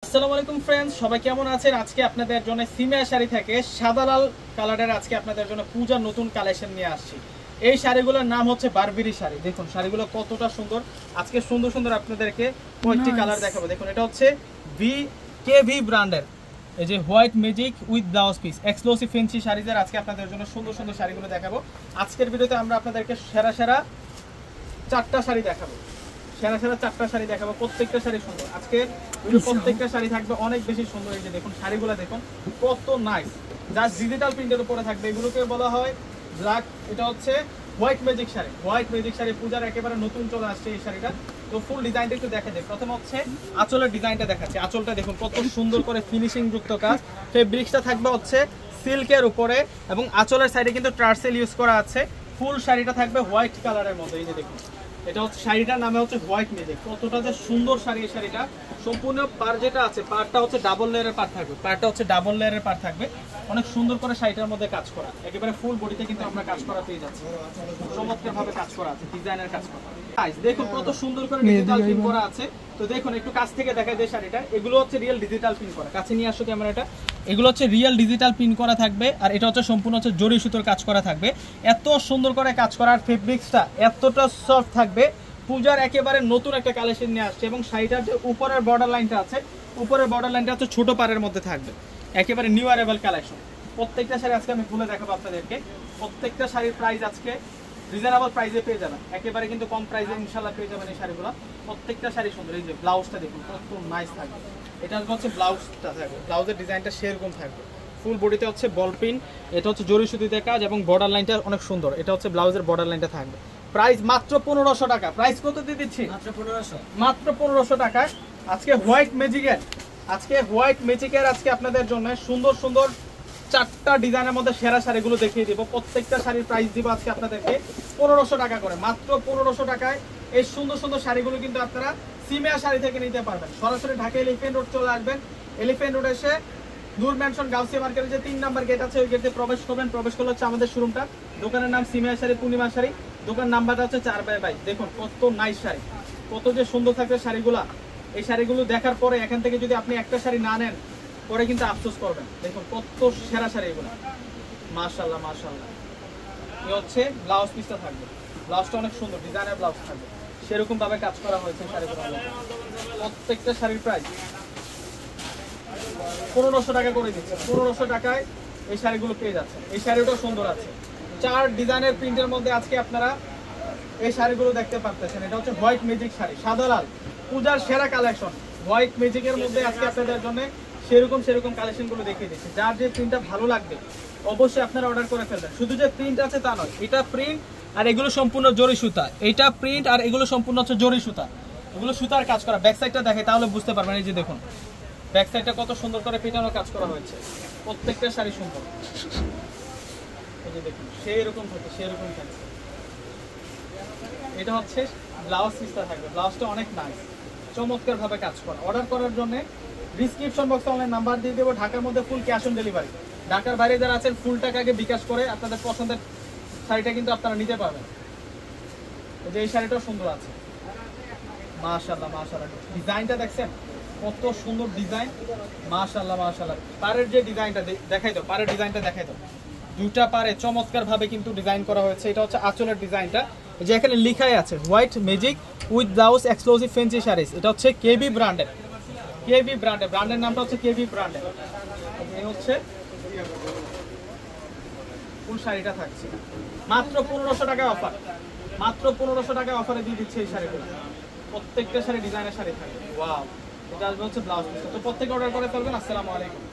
আসসালামু আলাইকুম ফ্রেন্ডস, সবাই কেমন আছেন? আজকে আপনাদের জন্য সিমিয়া শাড়ি থেকে সাদা লাল কালারের আজকে আপনাদের জন্য পূজার নতুন কালেকশন নিয়ে আসছি। এই শাড়িগুলোর নাম হচ্ছে বারবেরি শাড়ি। দেখুন শাড়িগুলো কতটা সুন্দর। আজকে সুন্দর সুন্দর আপনাদেরকে কয়েকটি কালার দেখাবো। দেখুন এটা হচ্ছে কেভি ব্র্যান্ডের এই যে white magic with blouse piece exclusive fancy শাড়িদের আজকে আপনাদের জন্য সুন্দর সুন্দর শাড়িগুলো দেখাবো। আজকের ভিডিওতে আমরা আপনাদেরকে সেরা সেরা চারটা শাড়ি দেখাবো। চারটা শাড়ি দেখাবো, প্রত্যেকটা শাড়ি সুন্দর। আজকে প্রত্যেকটা শাড়ি থাকবে অনেক বেশি সুন্দর। এই যে দেখুন শাড়িগুলো দেখুন কত নাইস, যা ডিজিটাল প্রিন্টের উপরে থাকবে। এগুলোকে বলা হয় ব্ল্যাক, এটা হচ্ছে white magic sari. White magic sari পূজার একেবারে নতুন চলে আসছে এই শাড়িটা। তো ফুল ডিজাইনটা একটু দেখা যায়। প্রথম হচ্ছে আঁচলের ডিজাইনটা দেখাচ্ছে। আঁচলটা দেখুন কত সুন্দর করে ফিনিশিং যুক্ত কাজ। ফেব্রিক্সটা থাকবে হচ্ছে সিল্কের উপরে এবং আঁচলের সাইডে কিন্তু টার্সেল ইউজ করা আছে। ফুল শাড়িটা থাকবে হোয়াইট কালারের মধ্যে। এই যে দেখুন এটা হচ্ছে শাড়িটার নামে হচ্ছে হোয়াইট ম্যাজিক। কতটা যে সুন্দর শাড়ি এই শাড়িটা। সম্পূর্ণ পার যেটা আছে পারটা হচ্ছে ডাবল লেয়ারের পার থাকবে। পারটা হচ্ছে ডাবল লেয়ারের পার থাকবে। অনেক সুন্দর করে শাড়িটার মধ্যে কাজ করা, একেবারে ফুল বডিতে কিন্তু আমরা কাজ করা পেয়ে যাচ্ছি। চমৎকার ভাবে কাজ করা আছে, ডিজাইনের কাজ করা। দেখুন কত সুন্দর করে ডিজিটাল প্রিন্ট করা আছে। তো দেখুন একটু কাছ থেকে দেখাই দেয় শাড়িটা। এগুলো হচ্ছে রিয়েল ডিজিটাল প্রিন্ট করা। কাছে নিয়ে আসো ক্যামেরাটা। এগুলো হচ্ছে রিয়েল ডিজিটাল প্রিন্ট করা থাকবে। আর এটা হচ্ছে সম্পূর্ণ হচ্ছে জরি সুতোর কাজ করা থাকবে। এত সুন্দর করে কাজ করা, আর ফেব্রিক্সটা এতটা সফট থাকবে। পূজার একেবারে নতুন একটা কালেকশন নিয়ে আসছে। এবং শাড়িটার যে উপরের বর্ডার লাইনটা আছে, উপরের বর্ডার লাইনটা হচ্ছে ছোট পাড়ের মধ্যে থাকবে। একেবারে নিউ অ্যারাইভাল কালেকশন। প্রত্যেকটা শাড়ি আজকে আমি খুলে দেখাবো আপনাদেরকে। প্রত্যেকটা শাড়ির প্রাইস আজকে রিজনেবল প্রাইসে পেয়ে যাবেন। একেবারে কিন্তু কম প্রাইসে ইনশাআল্লাহ পেয়ে যাবেন এই শাড়িগুলো। প্রত্যেকটা শাড়ি সুন্দর। এই যে ব্লাউজটা দেখুন কত নাইস থাকবে। এটা হচ্ছে ব্লাউজটা থাকবে। ব্লাউজের ডিজাইনটা সেরকম থাকবে। ফুল বডিতে হচ্ছে বল প্রিন্ট, এটা হচ্ছে জরি সুতিতে কাজ এবং বর্ডার লাইনটা অনেক সুন্দর। এটা হচ্ছে ব্লাউজের বর্ডার লাইনটা থাকবে। প্রাইস মাত্র 1500 টাকা। প্রাইস কত দিয়ে দিচ্ছি? মাত্র 1500 টাকায়। আজকে হোয়াইট ম্যাজিকের আজকে আপনাদের জন্য সুন্দর সুন্দর চারটা ডিজাইনের মধ্যে সেরা শাড়িগুলো দেখিয়ে দিব। প্রত্যেকটা শাড়ির প্রাইস দিব আজকে আপনাদেরকে 1500 টাকা করে। মাত্র 1500 টাকায় এই সুন্দর সুন্দর শাড়িগুলো কিন্তু আপনারা সিমিয়া শাড়ি থেকে নিতে পারবেন। সরাসরি ঢাকা এলিফ্যান্ট রোড চলে আসবেন। এলিফ্যান্ট রোড এসে নূর ম্যানশন গাউসিয়া মার্কেটের যে 3 নাম্বার গেট আছে ওই গেটে প্রবেশ করবেন। প্রবেশ করলে হচ্ছে আমাদের শোরুমটা। দোকানের নাম সিমিয়া শাড়ি, পূর্ণিমা শাড়ি। দোকান নাম্বারটা হচ্ছে 4/22। দেখুন কত নাইস শাড়ি, কত যে সুন্দর থাকবে শাড়িগুলা। এই শাড়িগুলো দেখার পরে এখান থেকে যদি আপনি একটা শাড়ি না নেন পরে কিন্তু আফসোস করবেন। দেখুন কত সেরা শাড়ি এগুলো। মাশাআল্লাহ মাশাআল্লাহ। এই হচ্ছে ব্লাউজ পিসটা থাকবে। ব্লাউজটা অনেক সুন্দর, ডিজাইনার ব্লাউজ থাকবে। সেরকম ভাবে কাজ করা হয়েছে শাড়িগুলো। প্রত্যেকটা শাড়ির প্রাইস 1500 টাকা করে দিচ্ছে। 1500 টাকায় এই শাড়িগুলো পেয়ে যাচ্ছেন। এই শাড়িটাও সুন্দর আছে। 4 ডিজাইনের প্রিন্টের মধ্যে আজকে আপনারা এই শাড়িগুলো দেখতে পাচ্ছেন। এটা হচ্ছে হোয়াইট ম্যাজিক শাড়ি, সাদা লাল পূজার সেরা কালেকশন। হোয়াইট ম্যাজিকের মধ্যে আজকে আপনাদের জন্য সেরকম কালেকশনগুলো দেখিয়ে দিচ্ছি। যার যে প্রিন্টটা ভালো লাগবে অবশ্যই আপনারা অর্ডার করে ফেলবেন। শুধু যে প্রিন্ট আছে তা নয়, এটা প্রিন্ট আর এগুলো সম্পূর্ণ জরি সুতা। এটা প্রিন্ট আর এগুলো সম্পূর্ণ হচ্ছে জরি সুতা। এগুলো সুতার কাজ করা। ব্যাক সাইডটা দেখে তাহলে বুঝতে পারবেন। এই যে দেখুন ব্যাক সাইডটা কত সুন্দর করে পেটানো কাজ করা হয়েছে। প্রত্যেকটা শাড়ি সুন্দর। এই যে দেখুন সেরকম থাকছে। এটা হচ্ছে ব্লাউজ পিসটা থাকবে। ব্লাউজটা অনেক নাইস, চমৎকার ভাবে কাজ করা। অর্ডার করার জন্য ডিসক্রিপশন বক্সে অনলাইন নাম্বার দিয়ে দেবো। ঢাকার মধ্যে ফুল ক্যাশ অন ডেলিভারি। ঢাকার বাইরে যারা আছেন ফুল টাকাকে বিকাশ করে আপনাদের পছন্দের শাড়িটা কিন্তু আপনারা নিতে পারবেন। এই যে এই শাড়িটাও সুন্দর আছে। মাশাআল্লাহ মাশাআল্লাহ। ডিজাইনটা দেখছেন কত সুন্দর ডিজাইন। মাশাআল্লাহ মাশাআল্লাহ। পাড়ের যে ডিজাইনটা দেখাই দাও, পাড়ের ডিজাইনটা দেখাই দাও। দুইটা পাড়ে চমৎকার ভাবে কিন্তু ডিজাইন করা হয়েছে। এটা হচ্ছে আঁচলের ডিজাইনটা। যে এখানে লেখাই আছে white magic with blouse exclusive fancy saris. এটা হচ্ছে কেভি ব্র্যান্ডের। ব্র্যান্ডের নামটা হচ্ছে কেভি ব্র্যান্ডের। এই হচ্ছে ফুল শাড়িটা থাকছে মাত্র 1500 টাকায় অফার। মাত্র 1500 টাকায় অফারে দিয়ে দিচ্ছে এই শাড়িগুলো। প্রত্যেকটা শাড়ি ডিজাইনের শাড়ি থাকবে। ওয়াও। এটা আসবে হচ্ছে ব্লাউজ পিস। তো প্রত্যেকে অর্ডার করে ফেলবেন। আসসালামু আলাইকুম।